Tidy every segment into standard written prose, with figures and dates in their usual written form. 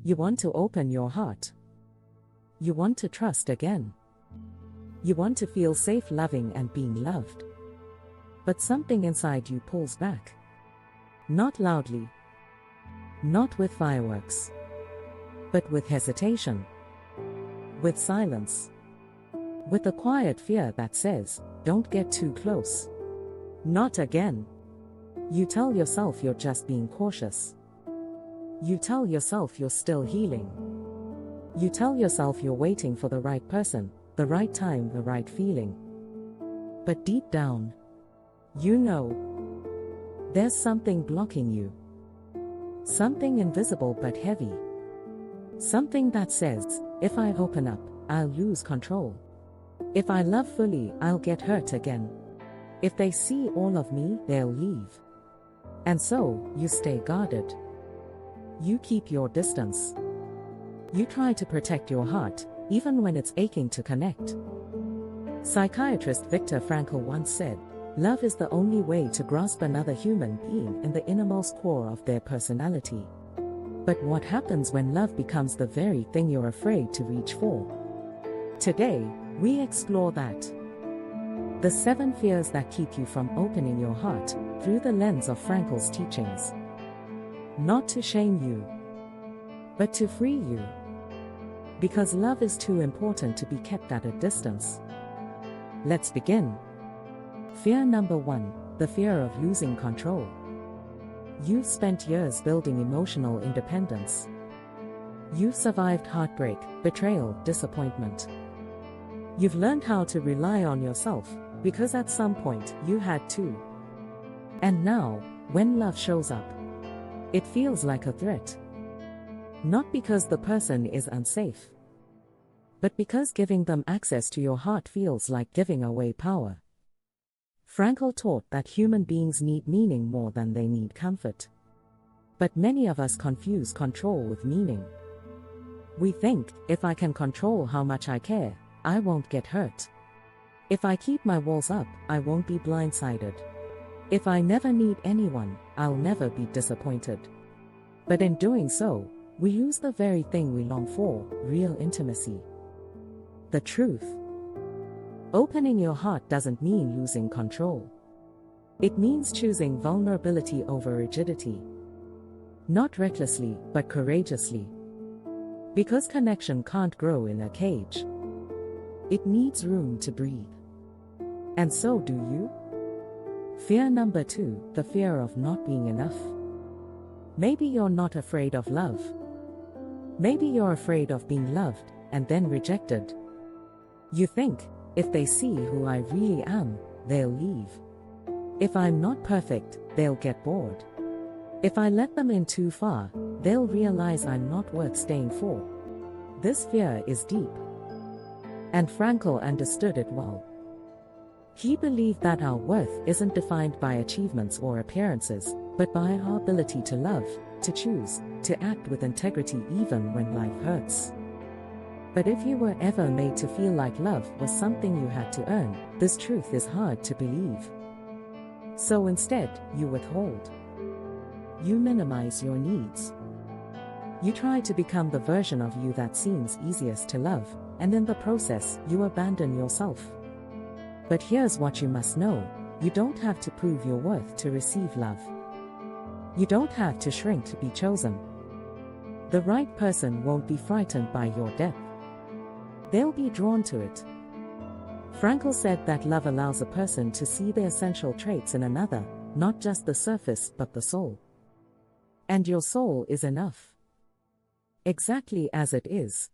You want to open your heart. You want to trust again. You want to feel safe loving and being loved. But something inside you pulls back. Not loudly. Not with fireworks. But with hesitation. With silence. With a quiet fear that says, don't get too close. Not again. You tell yourself you're just being cautious. You tell yourself you're still healing. You tell yourself you're waiting for the right person, the right time, the right feeling. But deep down, you know, there's something blocking you. Something invisible but heavy. Something that says, if I open up, I'll lose control. If I love fully, I'll get hurt again. If they see all of me, they'll leave. And so, you stay guarded. You keep your distance. You try to protect your heart, even when it's aching to connect. Psychiatrist Viktor Frankl once said, love is the only way to grasp another human being in the innermost core of their personality. But what happens when love becomes the very thing you're afraid to reach for? Today, we explore that. The 7 fears that keep you from opening your heart through the lens of Frankl's teachings. Not to shame you, but to free you. Because love is too important to be kept at a distance. Let's begin. Fear number 1, the fear of losing control. You've spent years building emotional independence. You've survived heartbreak, betrayal, disappointment. You've learned how to rely on yourself, because at some point you had to. And now, when love shows up, it feels like a threat. Not because the person is unsafe, but because giving them access to your heart feels like giving away power. Frankl taught that human beings need meaning more than they need comfort. But many of us confuse control with meaning. We think, if I can control how much I care, I won't get hurt. If I keep my walls up, I won't be blindsided. If I never need anyone, I'll never be disappointed. But in doing so, we lose the very thing we long for, real intimacy. The truth. Opening your heart doesn't mean losing control. It means choosing vulnerability over rigidity. Not recklessly, but courageously. Because connection can't grow in a cage. It needs room to breathe. And so do you? Fear number 2, the fear of not being enough. Maybe you're not afraid of love. Maybe you're afraid of being loved, and then rejected. You think, if they see who I really am, they'll leave. If I'm not perfect, they'll get bored. If I let them in too far, they'll realize I'm not worth staying for. This fear is deep. And Frankl understood it well. He believed that our worth isn't defined by achievements or appearances, but by our ability to love, to choose, to act with integrity even when life hurts. But if you were ever made to feel like love was something you had to earn, this truth is hard to believe. So instead, you withhold. You minimize your needs. You try to become the version of you that seems easiest to love, and in the process, you abandon yourself. But here's what you must know, you don't have to prove your worth to receive love. You don't have to shrink to be chosen. The right person won't be frightened by your depth. They'll be drawn to it. Frankl said that love allows a person to see the essential traits in another, not just the surface but the soul. And your soul is enough. Exactly as it is.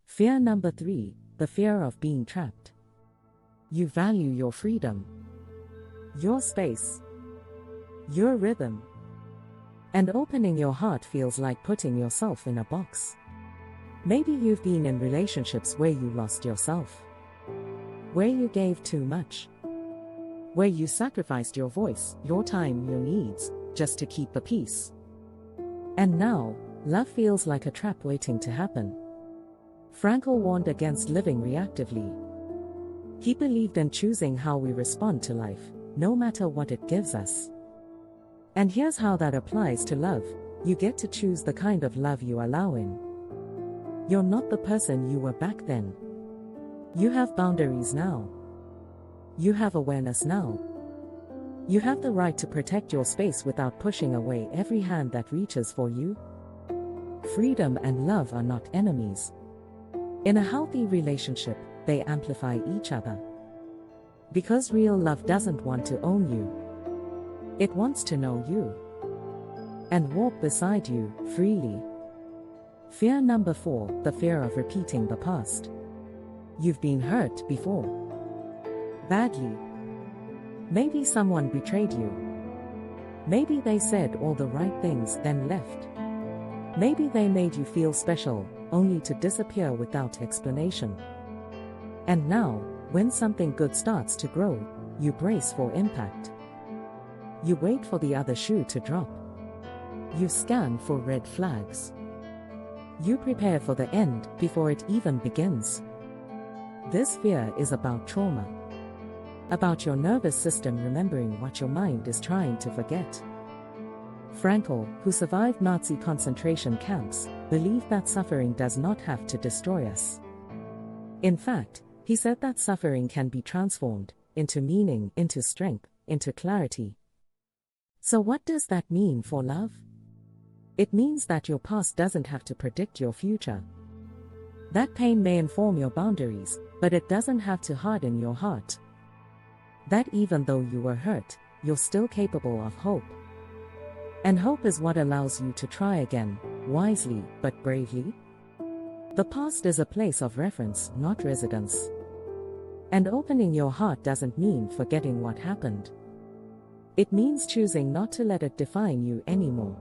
Fear number 3, the fear of being trapped. You value your freedom, your space, your rhythm. And opening your heart feels like putting yourself in a box. Maybe you've been in relationships where you lost yourself, where you gave too much, where you sacrificed your voice, your time, your needs, just to keep the peace. And now, love feels like a trap waiting to happen. Frankl warned against living reactively. He believed in choosing how we respond to life, no matter what it gives us. And here's how that applies to love. You get to choose the kind of love you allow in. You're not the person you were back then. You have boundaries now. You have awareness now. You have the right to protect your space without pushing away every hand that reaches for you. Freedom and love are not enemies. In a healthy relationship, they amplify each other. Because real love doesn't want to own you. It wants to know you and walk beside you freely. Fear number 4, the fear of repeating the past. You've been hurt before. Badly. Maybe someone betrayed you. Maybe they said all the right things then left. Maybe they made you feel special, only to disappear without explanation. And now, when something good starts to grow, you brace for impact. You wait for the other shoe to drop. You scan for red flags. You prepare for the end before it even begins. This fear is about trauma. About your nervous system remembering what your mind is trying to forget. Frankl, who survived Nazi concentration camps, believed that suffering does not have to destroy us. In fact, he said that suffering can be transformed into meaning, into strength, into clarity. So what does that mean for love? It means that your past doesn't have to predict your future. That pain may inform your boundaries, but it doesn't have to harden your heart. That even though you were hurt, you're still capable of hope. And hope is what allows you to try again, wisely but bravely. The past is a place of reference, not residence. And opening your heart doesn't mean forgetting what happened. It means choosing not to let it define you anymore.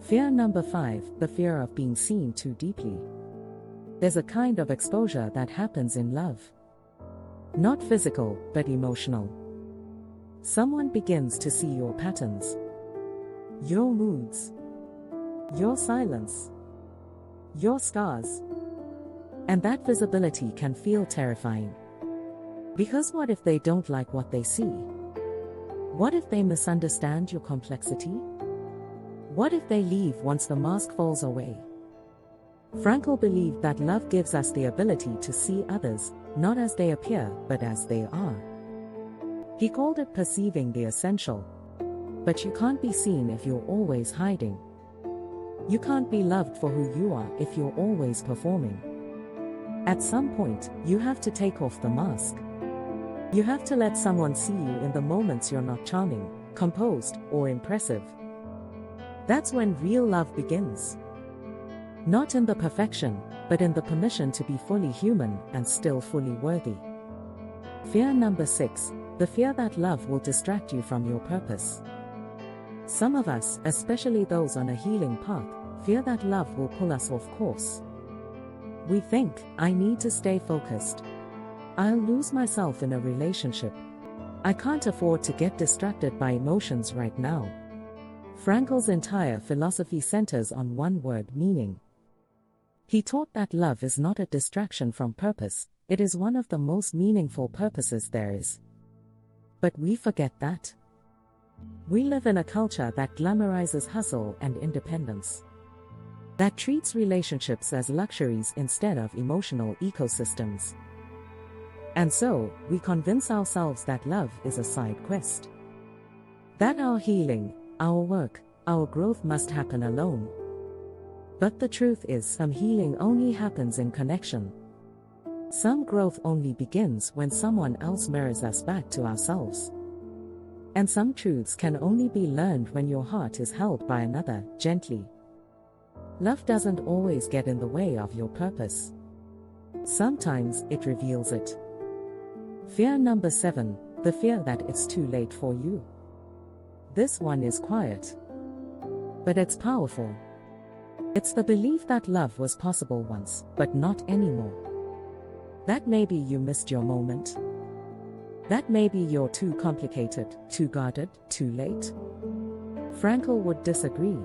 Fear number 5, the fear of being seen too deeply. There's a kind of exposure that happens in love. Not physical, but emotional. Someone begins to see your patterns, your moods, your silence, your scars. And that visibility can feel terrifying. Because what if they don't like what they see? What if they misunderstand your complexity? What if they leave once the mask falls away? Frankl believed that love gives us the ability to see others, not as they appear, but as they are. He called it perceiving the essential. But you can't be seen if you're always hiding. You can't be loved for who you are if you're always performing. At some point, you have to take off the mask. You have to let someone see you in the moments you're not charming, composed, or impressive. That's when real love begins. Not in the perfection, but in the permission to be fully human and still fully worthy. Fear number 6, the fear that love will distract you from your purpose. Some of us, especially those on a healing path, fear that love will pull us off course. We think, I need to stay focused. I'll lose myself in a relationship. I can't afford to get distracted by emotions right now. Frankl's entire philosophy centers on one word: meaning. He taught that love is not a distraction from purpose, it is one of the most meaningful purposes there is. But we forget that. We live in a culture that glamorizes hustle and independence. That treats relationships as luxuries instead of emotional ecosystems. And so, we convince ourselves that love is a side quest. That our healing, our work, our growth must happen alone. But the truth is, some healing only happens in connection. Some growth only begins when someone else mirrors us back to ourselves. And some truths can only be learned when your heart is held by another, gently. Love doesn't always get in the way of your purpose. Sometimes it reveals it. Fear number 7, the fear that it's too late for you. This one is quiet, but it's powerful. It's the belief that love was possible once, but not anymore. That maybe you missed your moment. That maybe you're too complicated, too guarded, too late. Frankl would disagree.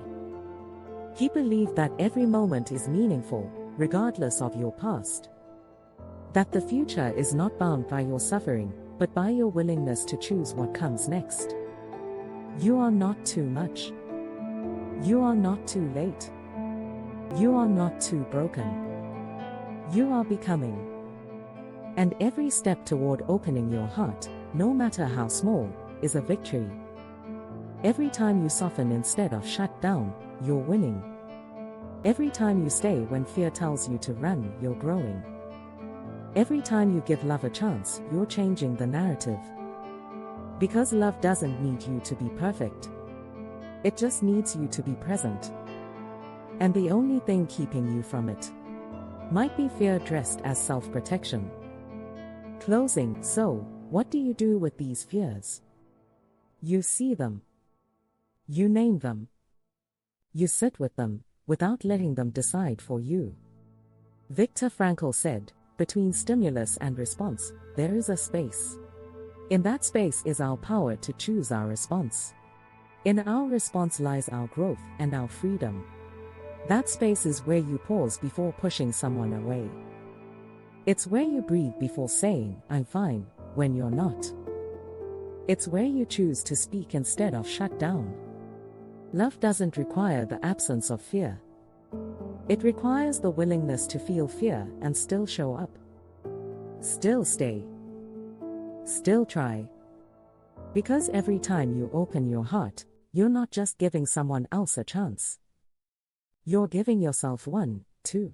He believed that every moment is meaningful, regardless of your past. That the future is not bound by your suffering, but by your willingness to choose what comes next. You are not too much. You are not too late. You are not too broken. You are becoming. And every step toward opening your heart, no matter how small, is a victory. Every time you soften instead of shut down, you're winning. Every time you stay when fear tells you to run, you're growing. Every time you give love a chance, you're changing the narrative. Because love doesn't need you to be perfect. It just needs you to be present. And the only thing keeping you from it might be fear dressed as self-protection. Closing. So, what do you do with these fears? You see them. You name them. You sit with them, without letting them decide for you. Viktor Frankl said, between stimulus and response, there is a space. In that space is our power to choose our response. In our response lies our growth and our freedom. That space is where you pause before pushing someone away. It's where you breathe before saying, I'm fine, when you're not. It's where you choose to speak instead of shut down. Love doesn't require the absence of fear. It requires the willingness to feel fear and still show up. Still stay. Still try. Because every time you open your heart, you're not just giving someone else a chance. You're giving yourself one, too.